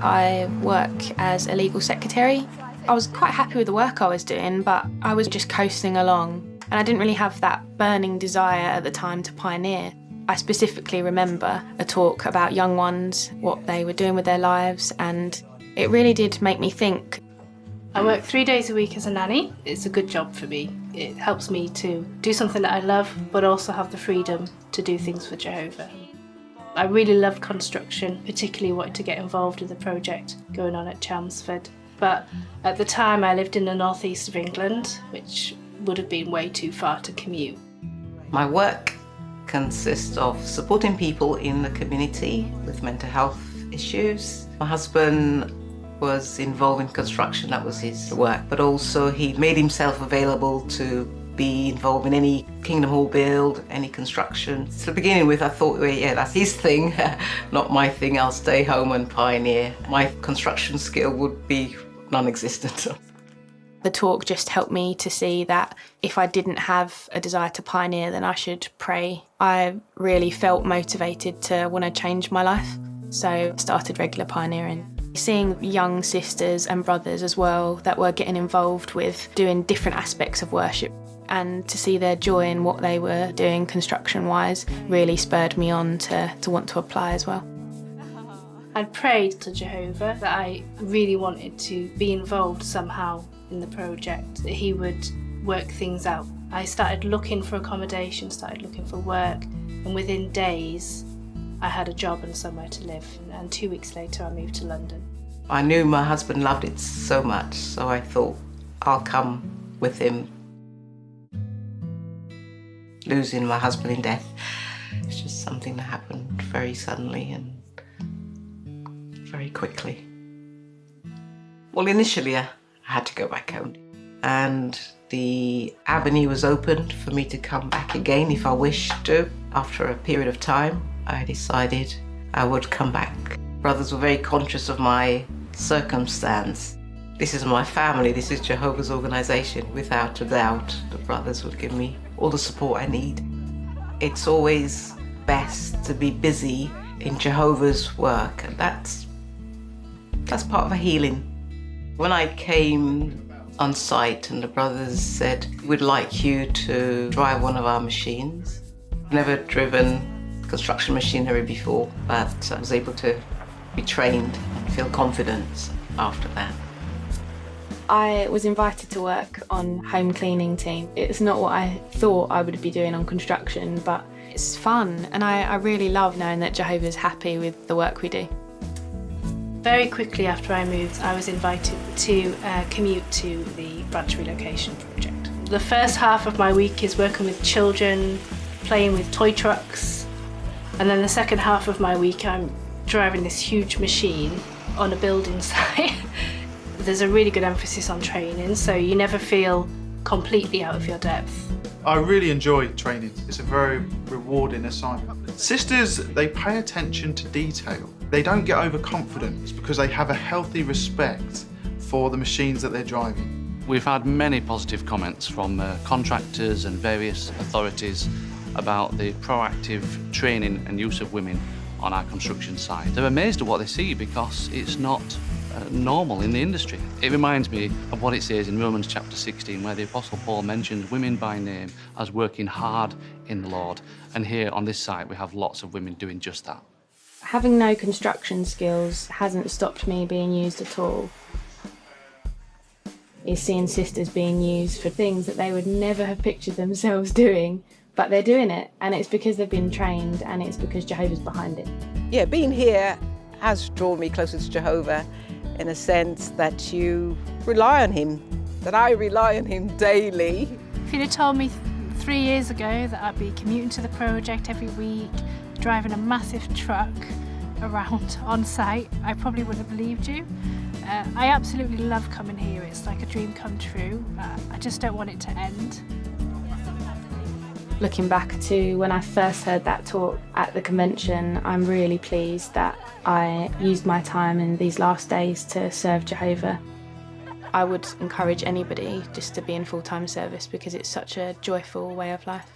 I work as a legal secretary. I was quite happy with the work I was doing, but I was just coasting along, and I didn't really have that burning desire at the time to pioneer. I specifically remember a talk about young ones, what they were doing with their lives, and it really did make me think. I work 3 days a week as a nanny. It's a good job for me. It helps me to do something that I love, but also have the freedom to do things for Jehovah. I really love construction, particularly wanted to get involved in the project going on at Chelmsford. But at the time I lived in the northeast of England, which would have been way too far to commute. My work consists of supporting people in the community with mental health issues. My husband was involved in construction, that was his work, but also he made himself available to be involved in any Kingdom Hall build, any construction. So beginning with, I thought, well, yeah, that's his thing, not my thing. I'll stay home and pioneer. My construction skill would be non-existent. The talk just helped me to see that if I didn't have a desire to pioneer, then I should pray. I really felt motivated to want to change my life, so I started regular pioneering. Seeing young sisters and brothers as well that were getting involved with doing different aspects of worship, and to see their joy in what they were doing construction-wise really spurred me on to want to apply as well. I'd prayed to Jehovah that I really wanted to be involved somehow in the project, that he would work things out. I started looking for accommodation, started looking for work, and within days I had a job and somewhere to live, and 2 weeks later I moved to London. I knew my husband loved it so much, so I thought I'll come with him. Losing my husband in death, it's just something that happened very suddenly and very quickly. Well, initially I had to go back home, and the avenue was opened for me to come back again if I wished to. After a period of time, I decided I would come back. Brothers were very conscious of my circumstance. This is my family, this is Jehovah's organisation. Without a doubt, the brothers would give me all the support I need. It's always best to be busy in Jehovah's work, and that's part of a healing. When I came on site and the brothers said, we'd like you to drive one of our machines. I've never driven construction machinery before, but I was able to be trained and feel confident after that. I was invited to work on home cleaning team. It's not what I thought I would be doing on construction, but it's fun, and I really love knowing that Jehovah's happy with the work we do. Very quickly after I moved, I was invited to commute to the branch relocation project. The first half of my week is working with children, playing with toy trucks, and then the second half of my week I'm driving this huge machine on a building site. There's a really good emphasis on training, so you never feel completely out of your depth. I really enjoy training. It's a very rewarding assignment. Sisters, they pay attention to detail. They don't get overconfident. It's because they have a healthy respect for the machines that they're driving. We've had many positive comments from contractors and various authorities about the proactive training and use of women on our construction site. They're amazed at what they see because it's not normal in the industry. It reminds me of what it says in Romans chapter 16, where the Apostle Paul mentions women by name as working hard in the Lord. And here on this site we have lots of women doing just that. Having no construction skills hasn't stopped me being used at all. It's seeing sisters being used for things that they would never have pictured themselves doing, but they're doing it, and it's because they've been trained, and it's because Jehovah's behind it. Yeah, being here has drawn me closer to Jehovah in a sense that you rely on him, that I rely on him daily. If you'd have told me 3 years ago that I'd be commuting to the project every week, driving a massive truck around on site, I probably wouldn't have believed you. I absolutely love coming here. It's like a dream come true. I just don't want it to end. Looking back to when I first heard that talk at the convention, I'm really pleased that I used my time in these last days to serve Jehovah. I would encourage anybody just to be in full-time service because it's such a joyful way of life.